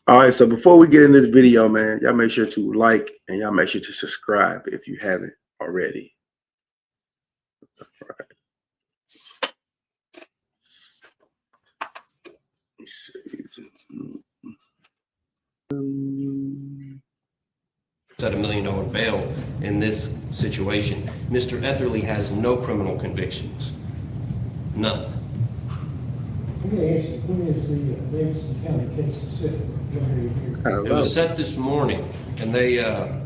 All right, so before we get into the video, man, y'all make sure to like and y'all make sure to subscribe if you haven't already. All right. Let me see. At $1 million bail in this situation. Mr. Etherly has no criminal convictions. None. Let me ask you, when is the Davidson County case set for? It was set this morning, and they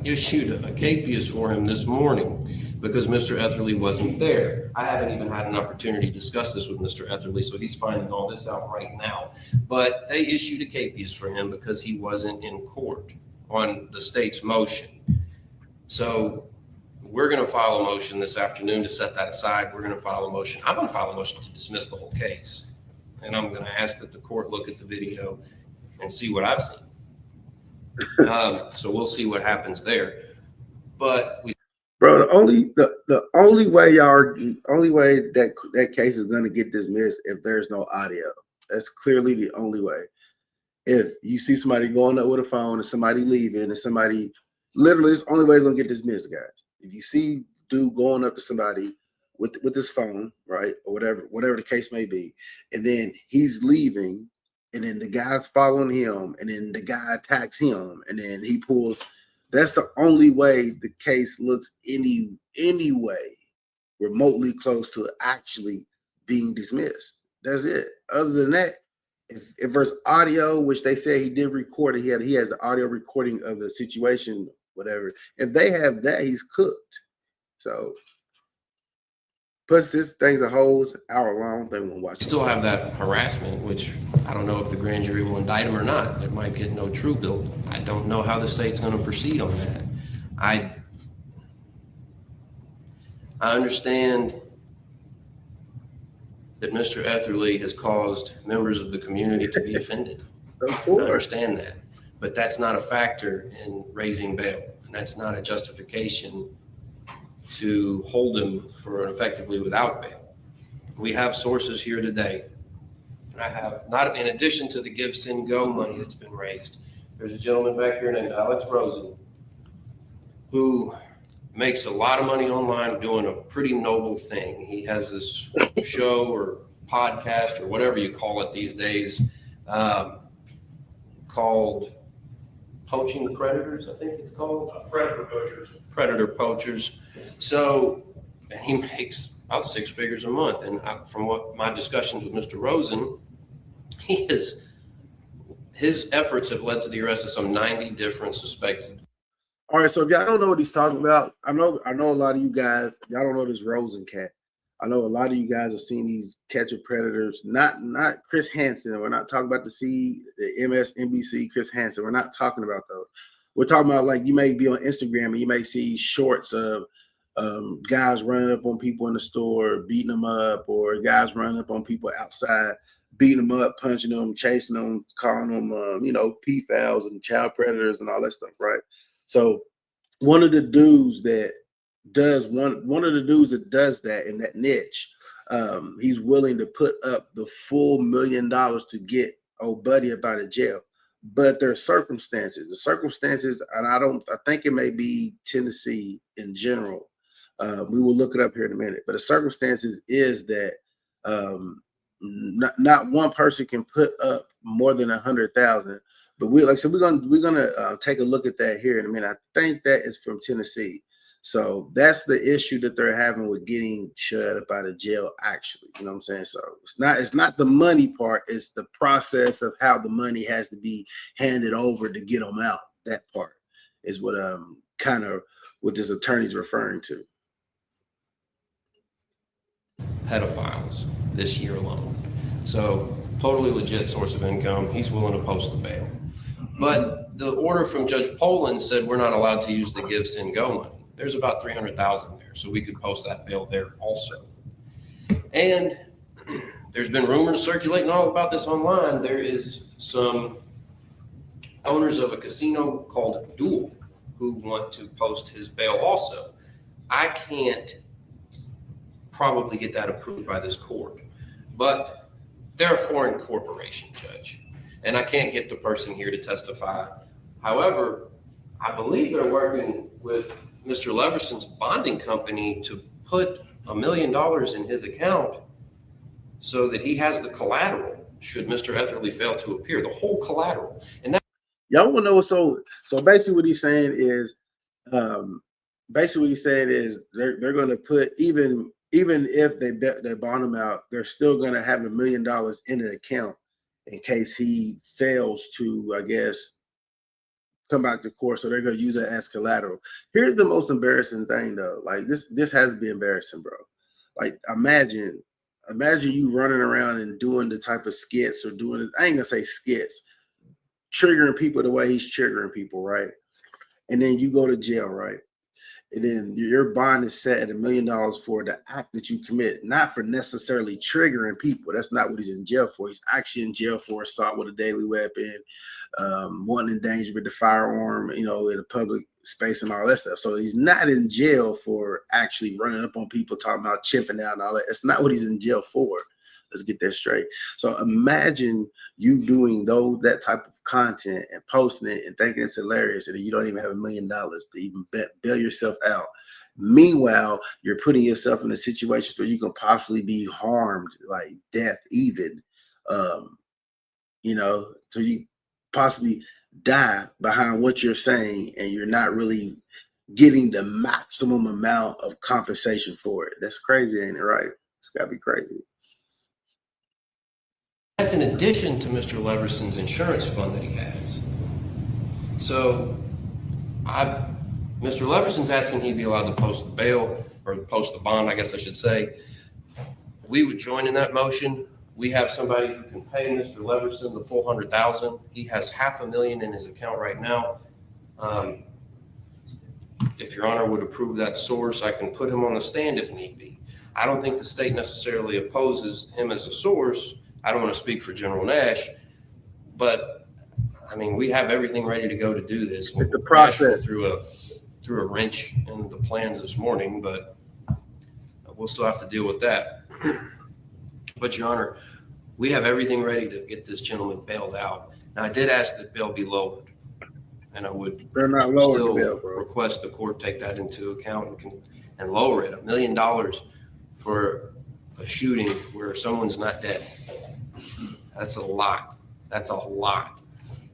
issued a capias for him this morning because Mr. Etherly wasn't there. I haven't even had an opportunity to discuss this with Mr. Etherly, so he's finding all this out right now. But they issued a capias for him because he wasn't in court on the state's motion. So we're going to file a motion this afternoon to set that aside. We're going to file a motion. I'm going to file a motion to dismiss the whole case. And I'm going to ask that the court look at the video and see what I've seen. So we'll see what happens there. But bro, the only way that case is going to get dismissed if there's no audio. That's clearly the only way. If you see somebody going up with a phone and somebody leaving and somebody, literally, it's the only way it's going to get dismissed, guys. If you see dude going up to somebody with his phone, right, or whatever the case may be, and then he's leaving, and then the guy's following him, and then the guy attacks him, and then he pulls. That's the only way the case looks anyway remotely close to actually being dismissed. That's it. Other than that, if there's audio, which they say he did record it, he has the audio recording of the situation, whatever. If they have that, he's cooked. So. Plus, this thing's a whole hour long. They won't watch it. Still have that harassment, which I don't know if the grand jury will indict him or not. It might get no true bill. I don't know how the state's going to proceed on that. I understand that Mr. Etherly has caused members of the community to be offended. Of course. I understand that. But that's not a factor in raising bail. And that's not a justification to hold him for effectively without bail. We have sources here today. And I have, not in addition to the Give, Send, Go money that's been raised, there's a gentleman back here named Alex Rosen who makes a lot of money online doing a pretty noble thing. He has this show or podcast or whatever you call it these days called Poaching Predators, I think it's called. Predator Poachers. Predator Poachers. So, and he makes about 6 figures a month. And from what my discussions with Mr. Rosen, his efforts have led to the arrest of some 90 different suspected. All right, so if y'all don't know what he's talking about, I know a lot of you guys, y'all don't know this Rosen cat. I know a lot of you guys have seen these catch of predators, not Chris Hansen. We're not talking about the MSNBC Chris Hansen. We're not talking about those. We're talking about, like, you may be on Instagram and you may see shorts of guys running up on people in the store, beating them up, or guys running up on people outside, beating them up, punching them, chasing them, calling them, pedophiles and child predators and all that stuff, right? So one of the dudes that does that in that niche, he's willing to put up the full $1 million to get old buddy up out of jail. But there are circumstances. The circumstances, and I think it may be Tennessee in general. We will look it up here in a minute. But the circumstances is that not one person can put up more than 100,000. But we're gonna take a look at that here in a minute. I think that is from Tennessee. So that's the issue that they're having with getting Chud up out of jail, actually. You know what I'm saying? So it's not the money part, it's the process of how the money has to be handed over to get them out. That part is what kind of what this attorney's referring to. Pedophiles this year alone. So totally legit source of income. He's willing to post the bail. But the order from Judge Poland said we're not allowed to use the Give, Send, Go money. There's about 300,000 there, so we could post that bail there also. And there's been rumors circulating all about this online. There is some owners of a casino called Duel who want to post his bail also. I can't probably get that approved by this court, but they're a foreign corporation, Judge. and I can't get the person here to testify. However, I believe they're working with Mr. Leverson's bonding company to put $1 million in his account so that he has the collateral should Mr. Etherly fail to appear, the whole collateral. And that y'all want to know. So basically what he's saying is, they're going to put, even if they bond him out, they're still going to have $1 million in an account in case he fails to, I guess, come back to court. So they're going to use it as collateral. Here's the most embarrassing thing though. Like this has to be embarrassing, bro. Like imagine you running around and doing the type of skits or doing it. I ain't gonna say skits, triggering people the way he's triggering people, right? And then you go to jail, right? And then your bond is set at $1 million for the act that you commit, not for necessarily triggering people. That's not what he's in jail for. He's actually in jail for assault with a deadly weapon, wanton endangerment, the firearm, in a public space and all that stuff. So he's not in jail for actually running up on people, talking about chimping out and all that. That's not what he's in jail for. Let's get that straight. So imagine you doing that type of content and posting it and thinking it's hilarious, and you don't even have $1 million to even bail yourself out. Meanwhile, you're putting yourself in a situation where you can possibly be harmed, like death, even, so you possibly die behind what you're saying, and you're not really getting the maximum amount of compensation for it. That's crazy, ain't it? Right? It's gotta be crazy. That's in addition to Mr. Leverson's insurance fund that he has. So Mr. Leverson's asking he'd be allowed to post the bail, or post the bond, I guess I should say. We would join in that motion. We have somebody who can pay Mr. Leverson the full $100,000. He has $500,000 in his account right now. If Your Honor would approve that source, I can put him on the stand if need be. I don't think the state necessarily opposes him as a source. I don't want to speak for General Nash, but I mean, we have everything ready to go to do this. It's the process. Threw a wrench in the plans this morning, but we'll still have to deal with that. But Your Honor, we have everything ready to get this gentleman bailed out. Now, I did ask that bail be lowered, and I would still request the court take that into account and lower it. $1 million for a shooting where someone's not dead. That's a lot. That's a lot.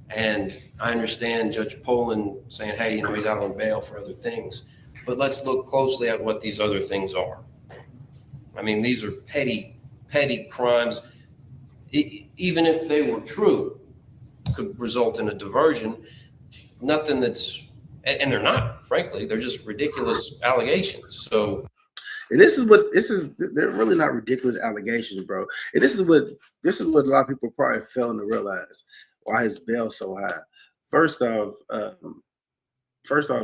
And I understand Judge Poland saying, hey, he's out on bail for other things. But let's look closely at what these other things are. I mean, these are petty crimes. Even if they were true, could result in a diversion. Nothing and they're not, frankly, they're just ridiculous allegations. So. And they're really not ridiculous allegations, bro. And this is what a lot of people probably failing to realize why his bail's so high. First off,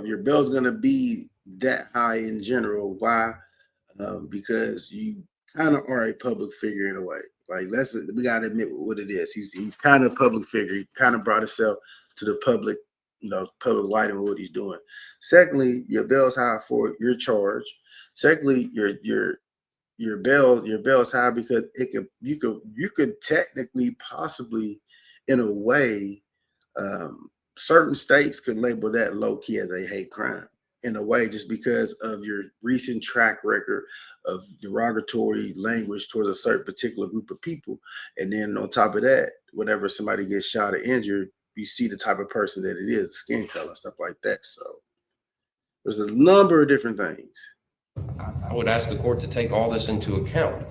your bail's gonna be that high in general. Why? Because you kind of are a public figure in a way. Like we gotta admit what it is. He's kind of a public figure. He kind of brought himself to the public, public light of what he's doing. Secondly, your bail's high for your charge. Secondly, your bail is high because you could technically, possibly, in a way, certain states could label that low key as a hate crime in a way, just because of your recent track record of derogatory language towards a certain particular group of people. And then on top of that, whenever somebody gets shot or injured, you see the type of person that it is, skin color, stuff like that. So there's a number of different things. I would ask the court to take all this into account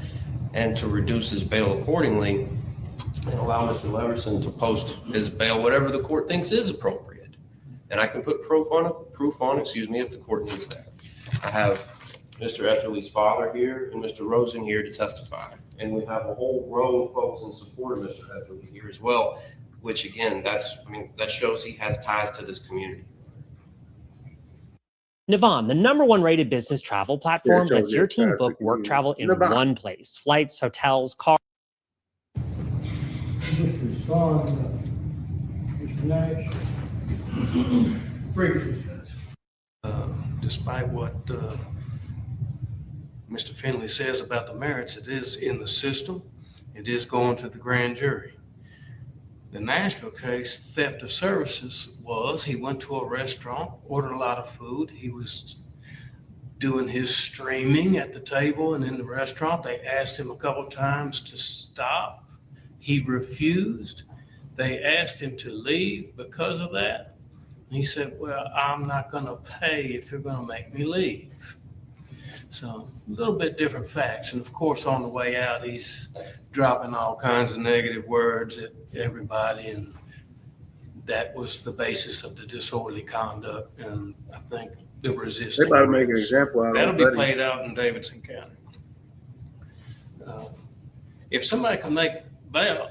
and to reduce his bail accordingly and allow Mr. Leverson to post his bail, whatever the court thinks is appropriate. And I can put proof on, if the court needs that. I have Mr. Etherly's father here and Mr. Rosen here to testify. And we have a whole row of folks in support of Mr. Etherly here as well, which again, that shows he has ties to this community. Navan, the #1 rated business travel platform lets your team book work travel in one place. Flights, hotels, cars. Just respond, Mr. Nash. Briefly, Judge. Despite what Mr. Finley says about the merits, it is in the system. It is going to the grand jury. The Nashville case, theft of services, was he went to a restaurant, ordered a lot of food. He was doing his streaming at the table and in the restaurant. They asked him a couple times to stop. He refused. They asked him to leave because of that. And he said, well, I'm not going to pay if you're going to make me leave. So a little bit different facts. And of course, on the way out, he's dropping all kinds of negative words at everybody. And that was the basis of the disorderly conduct. And I think the resistance. They about to make an example out of it. That'll be played out in Davidson County. If somebody can make bail,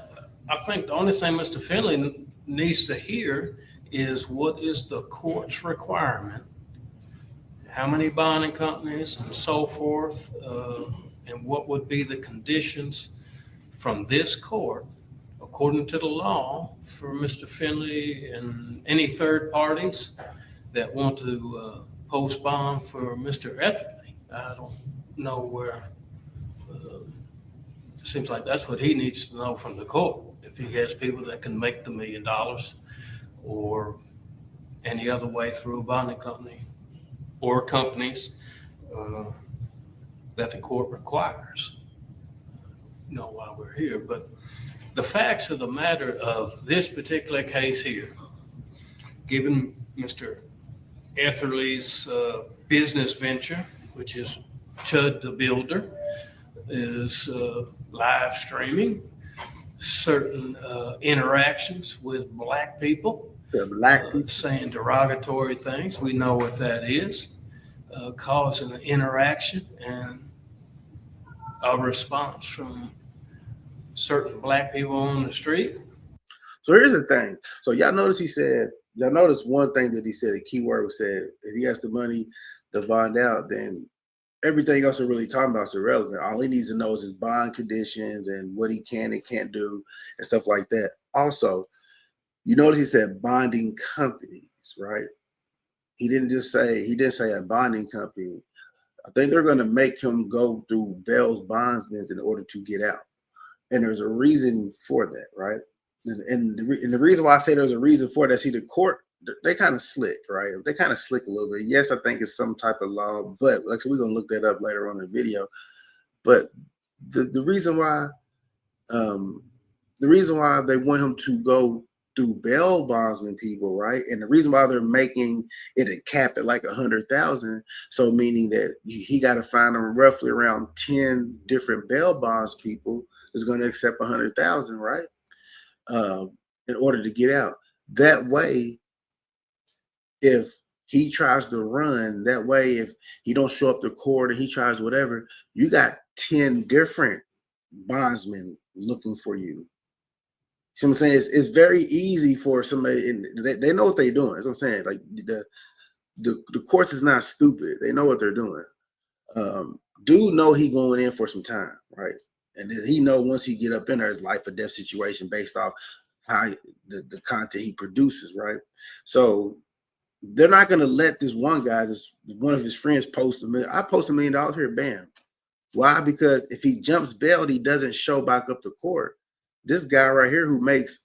I think the only thing Mr. Finley needs to hear is what is the court's requirement, how many bonding companies and so forth, and what would be the conditions from this court, according to the law, for Mr. Finley and any third parties that want to post bond for Mr. Etherly. I don't know where. It seems like that's what he needs to know from the court. If he has people that can make the $1 million or any other way through a bonding company or companies that the court requires. You know why we're here, but the facts of the matter of this particular case here, given Mr. Etherly's business venture, which is Chud the Builder, is live streaming certain interactions with black people, saying derogatory things. We know what that is, causing an interaction and a response from certain black people on the street. So here's the thing. So y'all notice y'all notice one thing that he said, a key word was said, if he has the money to bond out, then everything else we're really talking about is irrelevant. All he needs to know is his bond conditions and what he can and can't do and stuff like that. Also, you notice he said bonding companies, right? He didn't say a bonding company. I think they're going to make him go through Bell's Bondsmen in order to get out. And there's a reason for that, right? And the reason why I say there's a reason for that, see, the court, they kind of slick, right? They kind of slick a little bit. Yes, I think it's some type of law, but like, so we're going to look that up later on in the video. But the reason why they want him to go through bail bondsman people, right? And the reason why they're making it a cap at like 100,000, so meaning that he got to find them roughly around 10 different bail bonds people is going to accept 100,000, right? In order to get out. That way, if he tries to run, that way, if he don't show up to court and he tries whatever, you got 10 different bondsmen looking for you. See what I'm saying? It's very easy for somebody, and they know what they're doing. That's what I'm saying. Like the courts is not stupid. They know what they're doing. Dude know he going in for some time, right? And then he know once he get up in there, it's life or death situation based off how the content he produces, right? So they're not going to let this one guy, one of his friends, post $1 million. I post $1 million here, bam. Why? Because if he jumps bail, he doesn't show back up to court. This guy right here who makes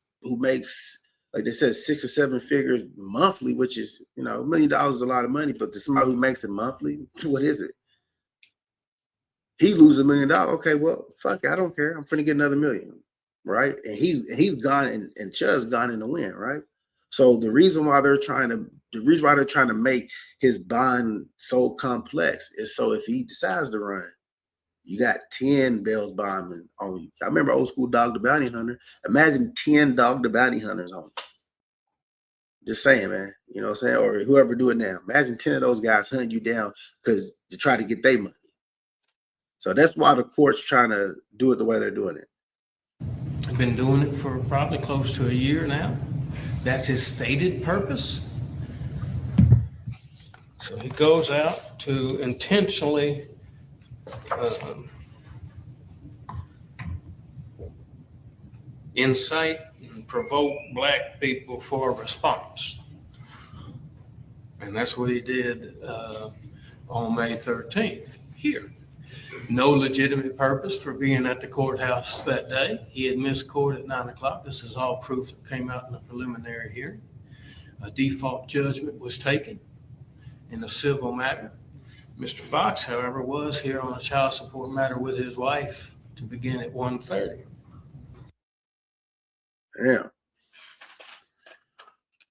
like they said 6 or 7 figures monthly, which is, you know, $1 million is a lot of money, but to somebody who makes it monthly, what is it? He loses $1 million. Okay, well, fuck it, I don't care. I'm finna get another $1 million, right? And he's gone, and Chud's gone in the wind, right? So the reason why they're trying to make his bond so complex is so if he decides to run, you got 10 Bell's bondmen on you. I remember old school Dog the Bounty Hunter. Imagine 10 Dog the Bounty Hunters on you. Just saying, man. You know what I'm saying? Or whoever do it now. Imagine 10 of those guys hunting you down because to try to get their money. So that's why the court's trying to do it the way they're doing it. I've been doing it for probably close to a year now. That's his stated purpose. So he goes out to intentionally incite and provoke black people for a response. And that's what he did on May 13th here. no legitimate purpose for being at the courthouse that day. He had missed court at 9 o'clock. This is all proof that came out in the preliminary hearing. A default judgment was taken in a civil matter. Mr. Fox, however, was here on a child support matter with his wife to begin at 1:30. Yeah.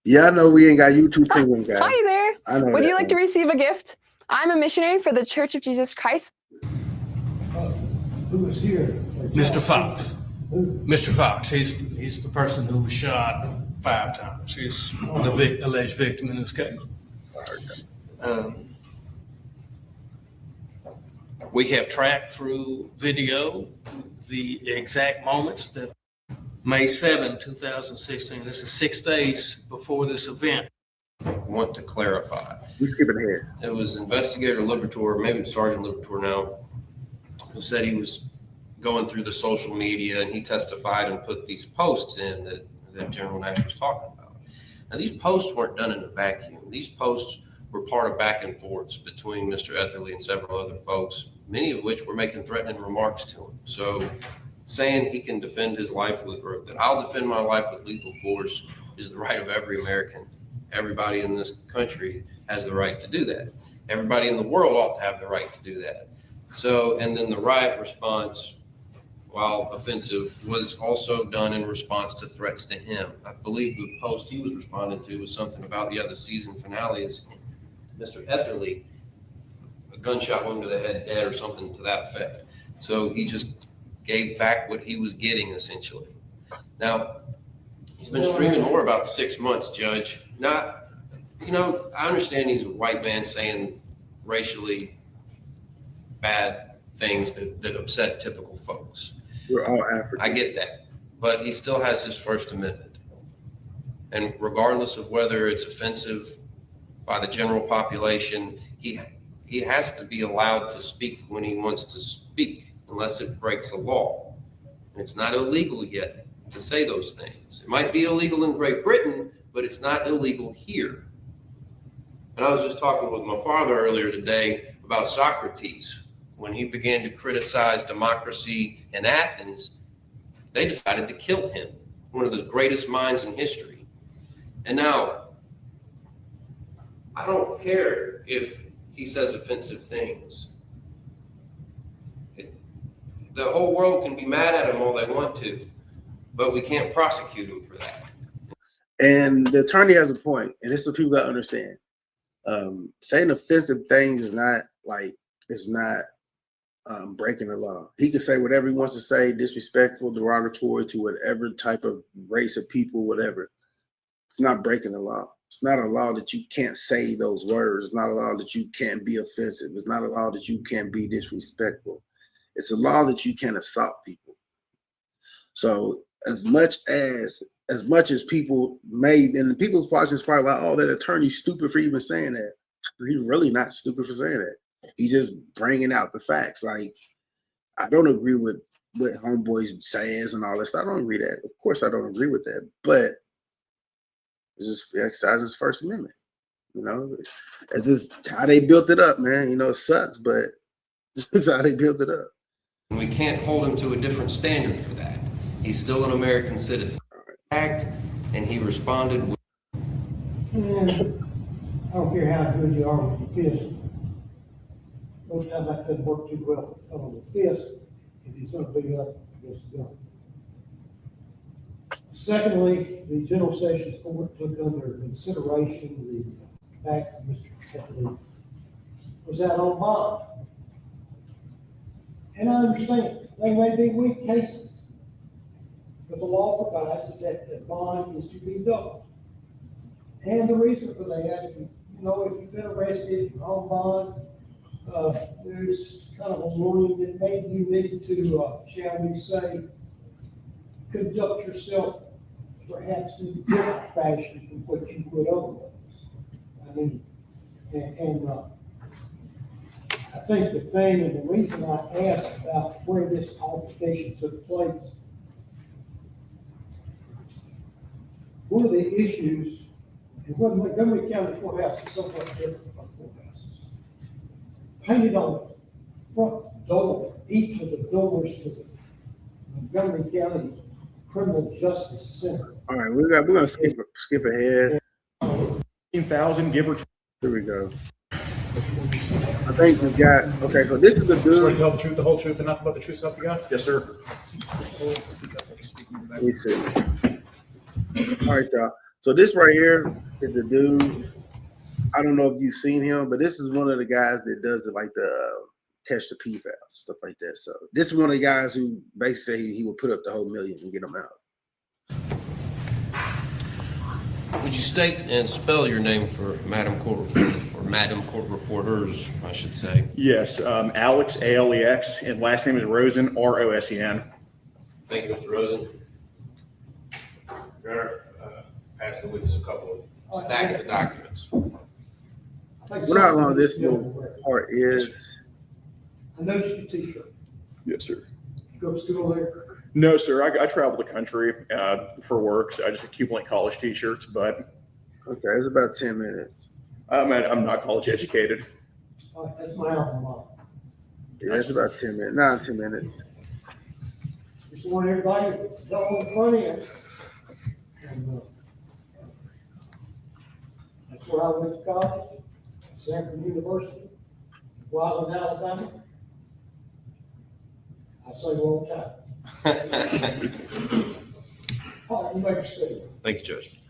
Yeah, I know we ain't got YouTube penguin guy. Hi there. I know Would that you like one. to receive a gift? I'm a missionary for the Church of Jesus Christ. Who was here? Mr. Fox. Who? Mr. Fox, he's the person who was shot 5 times. He's the alleged victim in this case. We have tracked through video the exact moments that May 7, 2016, this is 6 days before this event. I want to clarify. We skipping ahead. It was Investigator Libertor, maybe Sergeant Libertor now, who said he was going through the social media and he testified and put these posts in that General Nash was talking about. Now, these posts weren't done in a vacuum. These posts were part of back and forths between Mr. Etherly and several other folks, many of which were making threatening remarks to him. So saying he can defend his life with, or that I'll defend my life with lethal force is the right of every American. Everybody in this country has the right to do that. Everybody in the world ought to have the right to do that. So, and then the riot response, while offensive, was also done in response to threats to him. I believe the post he was responding to was something about, the season finale is Mr. Etherly, a gunshot wound to the head, dead, or something to that effect. So he just gave back what he was getting, essentially. Now, he's been streaming more about 6 months, Judge. Now, I understand he's a white man saying racially bad things that upset typical folks. We're all African. I get that, but he still has his First Amendment. And regardless of whether it's offensive by the general population, he has to be allowed to speak when he wants to speak, unless it breaks a law. And it's not illegal yet to say those things. It might be illegal in Great Britain, but it's not illegal here. And I was just talking with my father earlier today about Socrates. When he began to criticize democracy in Athens, they decided to kill him, one of the greatest minds in history. And now, I don't care if he says offensive things. The whole world can be mad at him all they want to, but we can't prosecute him for that. And the attorney has a point, and this is what people got to understand. Saying offensive things is not breaking the law. He can say whatever he wants to say, disrespectful, derogatory to whatever type of race of people, whatever. It's not breaking the law. It's not a law that you can't say those words. It's not a law that you can't be offensive. It's not a law that you can't be disrespectful. It's a law that you can assault people. So as much as people made, and the people's watching is probably like, oh, that attorney's stupid for even saying that. He's really not stupid for saying that. He's just bringing out the facts. Like, I don't agree with what Homeboy says and all this. I don't agree with that. Of course, I don't agree with that. But it's just exercising his First Amendment. It's just how they built it up, man. It sucks, but this is how they built it up. We can't hold him to a different standard for that. He's still an American citizen. Act, and he responded with. And I don't care how good you are with your fist. Most times that doesn't work too well on the fist if he's going to be up against the gun. Secondly, the General Sessions Court took under consideration the fact that Mr. Etherly was out on bond. And I understand they may be weak cases, but the law provides that the bond is to be doubled. And the reason for that, if you've been arrested on bond, there's kind of a warning that maybe you need to, shall we say, conduct yourself perhaps in a different fashion from what you would otherwise. I mean, and I think the thing and the reason I asked about where this altercation took place, one of the issues, and whether Montgomery County Courthouse is somewhat different from courthouses, painted on front door, each of the doors to the Montgomery County Criminal Justice Center. All right, we're gonna skip ahead. 15,000, give or take. Here we go. I think we got, okay, so this is the Swear to dude. tell the truth, the whole truth, and nothing but the truth, so help you God? Yes, sir. Let me see. All right, y'all. So this right here is the dude. I don't know if you've seen him, but this is one of the guys that does it, like the catch the PFAS, stuff like that. So this is one of the guys who basically say he would put up the whole million and get them out. Would you state and spell your name for Madam Court Reporter, or Madam Court Reporters, I should say? Yes, Alex, Alex, and last name is Rosen, Rosen. Thank you, Mr. Rosen. Your Honor, pass the witness a couple of stacks of documents. What how long this little part is? I noticed your t-shirt. Yes, sir. You go to school there? No, sir. I travel the country for work, so I just accumulate college T-shirts. But Okay, it's about 10 minutes. I'm not college educated. That's my alma mater. Yeah, it's about 10 minutes, 9, 10 minutes. Just want everybody to go on the front end. And, that's where I went to college, Sanford University, Wallz, Alabama. I say all the time. Oh, you make a see. Thank you, Judge.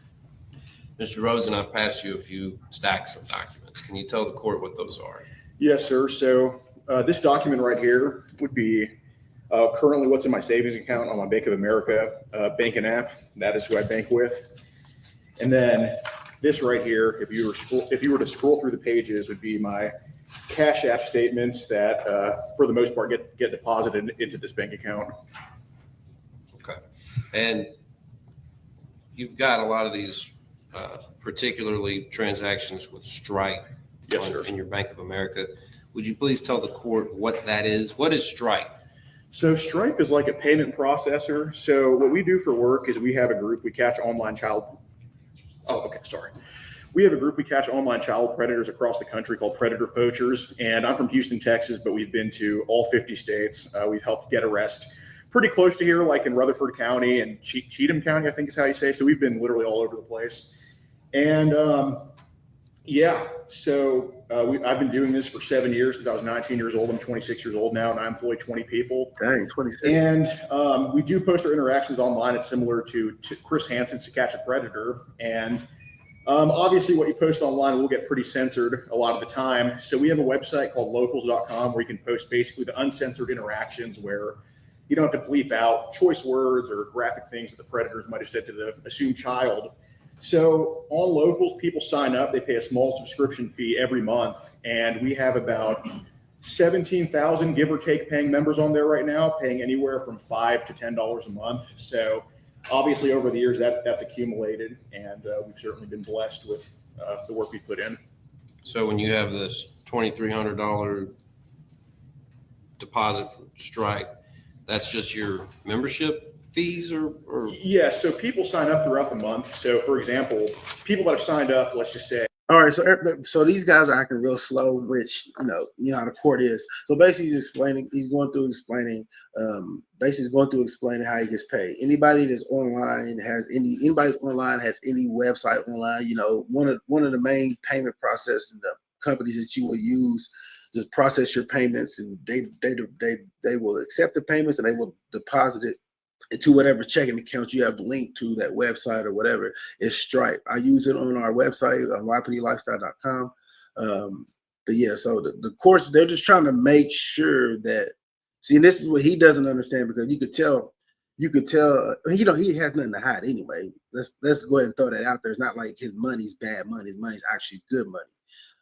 Mr. Rosen, I've passed you a few stacks of documents. Can you tell the court what those are? Yes, sir. So this document right here would be currently what's in my savings account on my Bank of America banking app. That is who I bank with. And then this right here, if you were to scroll through the pages, would be my CASHAPP statements that, for the most part, get deposited into this bank account. Okay. And you've got a lot of these, particularly transactions with Stripe. Yes, sir. In your Bank of America. Would you please tell the court what that is? What is Stripe? So Stripe is like a payment processor. So what we do for work is we have a group, we catch online child. Oh, okay, sorry. We have a group, we catch online child predators across the country called Predator Poachers. And I'm from Houston, Texas, but we've been to all 50 states. We've helped get arrests pretty close to here, like in Rutherford County and Cheatham County, I think is how you say. So we've been literally all over the place. And yeah, so I've been doing this for 7 years since I was 19 years old. I'm 26 years old now, and I employ 20 people. Dang, 26. And we do post our interactions online. It's similar to Chris Hansen's To Catch a Predator. And obviously what you post online will get pretty censored a lot of the time. So we have a website called locals.com where you can post basically the uncensored interactions where you don't have to bleep out choice words or graphic things that the predators might have said to the assumed child. So on Locals, people sign up. They pay a small subscription fee every month. And we have about 17,000, give or take, paying members on there right now, paying anywhere from $5 to $10 a month. So obviously over the years that's accumulated, and we've certainly been blessed with the work we put in. So when you have this $2,300 deposit from Stripe, that's just your membership fees or? Yeah, so people sign up throughout the month. So for example, people that have signed up, let's just say. All right, so these guys are acting real slow, which you know how the court is. So basically, he's going through explaining how he gets paid. Anybody that's online has any website online, you know, one of the main payment processing the companies that you will use to process your payments, and they will accept the payments and they will deposit it into whatever checking account you have linked to that website or whatever. Is Stripe. I use it on our website on YPDWallz.com. But yeah, so the courts, they're just trying to make sure that, see, and this is what he doesn't understand, because you could tell, you know, he has nothing to hide anyway. Let's go ahead and throw that out there. It's not like his money's bad money. His money's actually good money,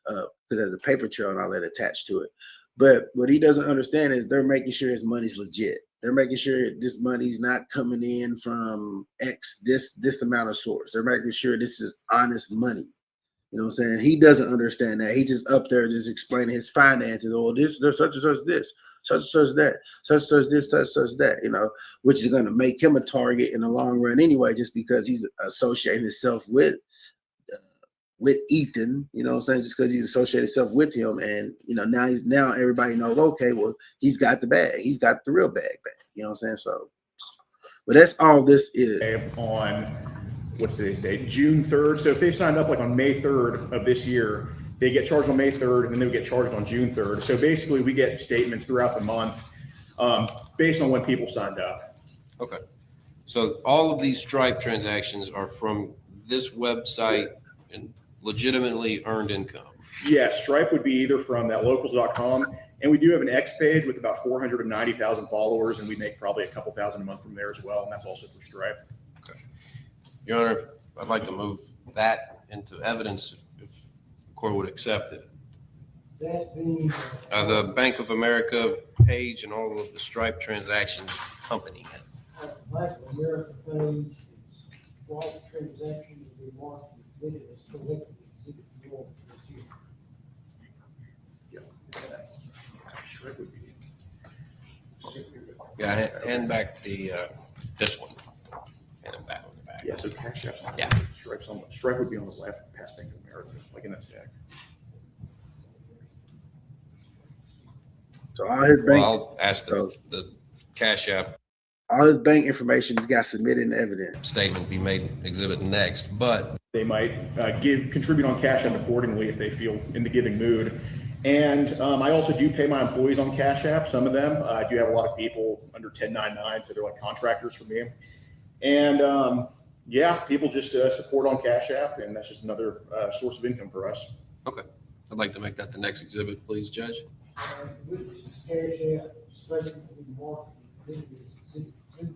because there's a paper trail and all that attached to it. But what he doesn't understand is they're making sure his money's legit. They're making sure this money's not coming in from this amount of source. They're making sure this is honest money. You know what I'm saying? He doesn't understand that. He just up there just explaining his finances. Oh, there's such and such this, such and such that, such and such this, such and such that, you know, which is going to make him a target in the long run anyway, just because he's associating himself with with Ethan, you know what I'm saying, just because he's associated himself with him. And, you know, now everybody knows, okay, well, he's got the bag. He's got the real bag back. You know what I'm saying? So, but that's all this is. On, what's today's date? June 3rd. So if they signed up like on May 3rd of this year, they get charged on May 3rd, and then they would get charged on June 3rd. So basically we get statements throughout the month based on when people signed up. Okay. So all of these Stripe transactions are from this website and legitimately earned income. Yes, Stripe would be either from that locals.com, and we do have an X page with about 490,000 followers, and we make probably a couple thousand a month from there as well, and that's also through Stripe. Okay. Your Honor, I'd like to move that into evidence if the court would accept it. That being. The Bank of America page and all of the Stripe transactions accompanying it. Bank of America page, Stripe transaction will be marked with it as collected exhibit for this year. Stripe would be. Yeah, hand back the this one. Hand it back on the back. Yeah, so CASHAPP's on. Yeah. Stripe would be on the left, past Bank of America, like in that stack. So all his bank, Well, I'll ask the Cash App all his bank information has got submitted in evidence. statement be made exhibit next, but They might contribute on Cash App accordingly if they feel in the giving mood. And I also do pay my employees on Cash App, some of them. I do have a lot of people under 1099, so they're like contractors for me. And yeah, people just support on Cash App, and that's just another source of income for us. okay. I'd like to make that the next exhibit, please, Judge. Witnesses cash out, statement will be marked with it as exhibit 2.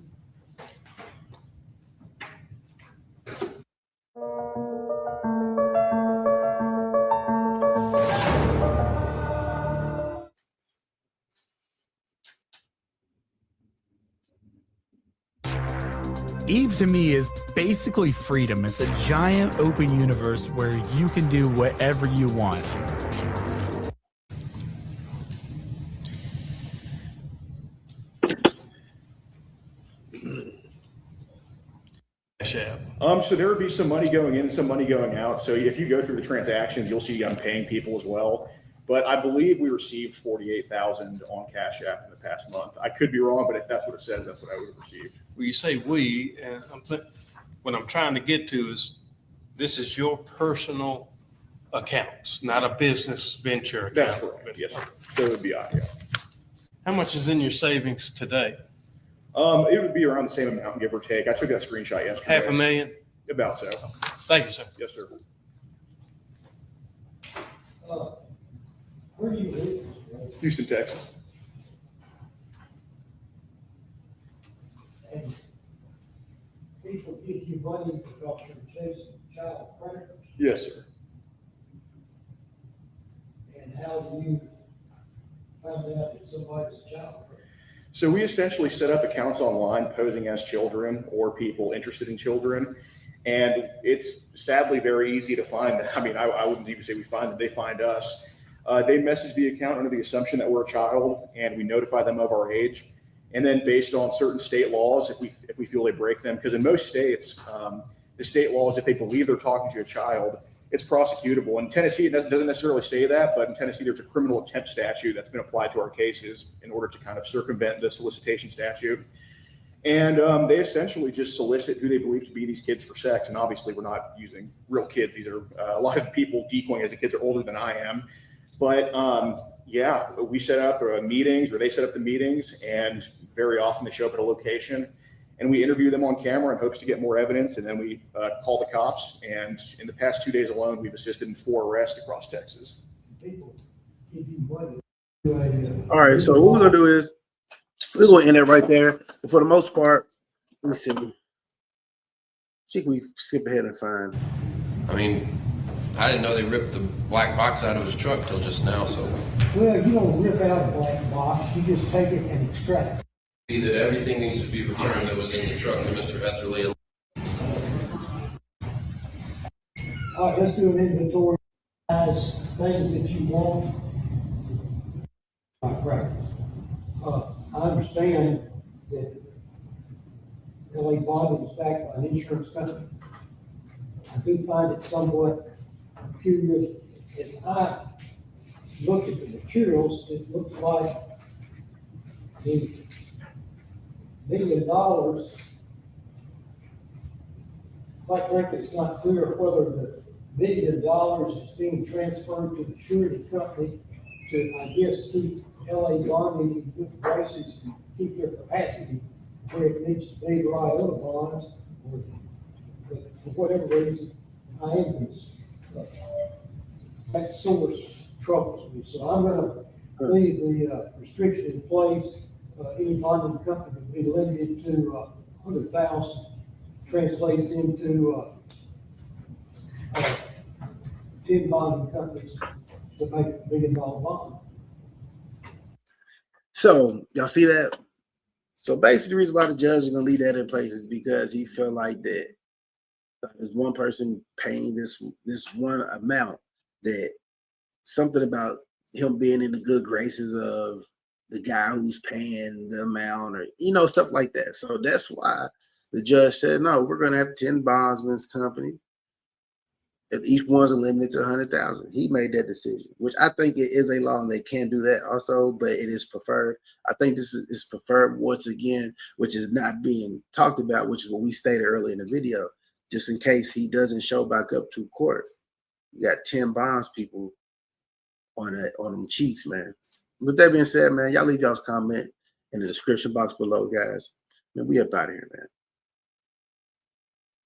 Eve to me is basically freedom. It's a giant open universe where you can do whatever you want. Cash App. So there would be some money going in, some money going out. So if you go through the transactions, you'll see I'm paying people as well. But I believe we received 48,000 on Cash App in the past month. I could be wrong, but if that's what it says, that's what I would have received. Well, you say we, and what I'm trying to get to is this is your personal accounts, not a business venture account. That's correct. Yes, sir. So it would be out, yeah. How much is in your savings today? It would be around the same amount, give or take. I took that screenshot yesterday. $500,000? About so. Thank you, sir. Yes, sir. Where do you live? Houston, Texas. And people give you money because you're chasing child predators. Yes, sir. And how do you find out if somebody's a child predator? So we essentially set up accounts online posing as children or people interested in children. And it's sadly very easy to find them. I mean, I wouldn't even say we find them, they find us. They message the account under the assumption that we're a child, and we notify them of our age. And then based on certain state laws, if we feel they break them, because in most states, the state laws, if they believe they're talking to a child, it's prosecutable. In Tennessee, it doesn't necessarily say that, but in Tennessee, there's a criminal attempt statute that's been applied to our cases in order to kind of circumvent the solicitation statute. And they essentially just solicit who they believe to be these kids for sex. And obviously, we're not using real kids. These are a lot of people decoying as the kids are older than I am. But yeah, we set up meetings, or they set up the meetings, and very often they show up at a location, and we interview them on camera in hopes to get more evidence, and then we call the cops. And in the past 2 days alone, we've assisted in 4 arrests across Texas. People give you money. All right, so what we're gonna do is we're gonna end it right there. But for the most part, let me see. See, can we skip ahead and find? I mean, I didn't know they ripped the black box out of his truck till just now, so. Well, you don't rip out a black box, you just take it and extract it. Be that everything needs to be returned that was in the truck to Mr. Etherly. All right, let's do an inventory. Guys, things that you want. Practice. I understand that LA Bond is backed by an insurance company. I do find it somewhat peculiar. As I look at the materials, it looks like the $1 million, quite frankly, it's not clear whether the $1 million is being transferred to the surety company to, I guess, keep LA Garden in good graces and keep their capacity where it needs to be to write other bonds, or for whatever reason, I am concerned. That source troubles me, so I'm gonna leave the restriction in place. Any bonding company would be limited to 100,000, translates into 10 bonding companies to make a $1 million bond. So y'all see that? So basically, the reason why the judge is gonna leave that in place is because he felt like that there's one person paying this one amount, that something about him being in the good graces of the guy who's paying the amount, or stuff like that. So that's why the judge said, no, we're gonna have 10 bondsmen's company, and each one's limited to 100,000. He made that decision, which I think it is a law and they can do that also, but it is preferred. I think this is preferred once again, which is not being talked about, which is what we stated earlier in the video. Just in case he doesn't show back up to court, you got 10 bonds people on them cheeks, man. With that being said, man, y'all leave y'all's comment in the description box below, guys. Man, we up out of here, man.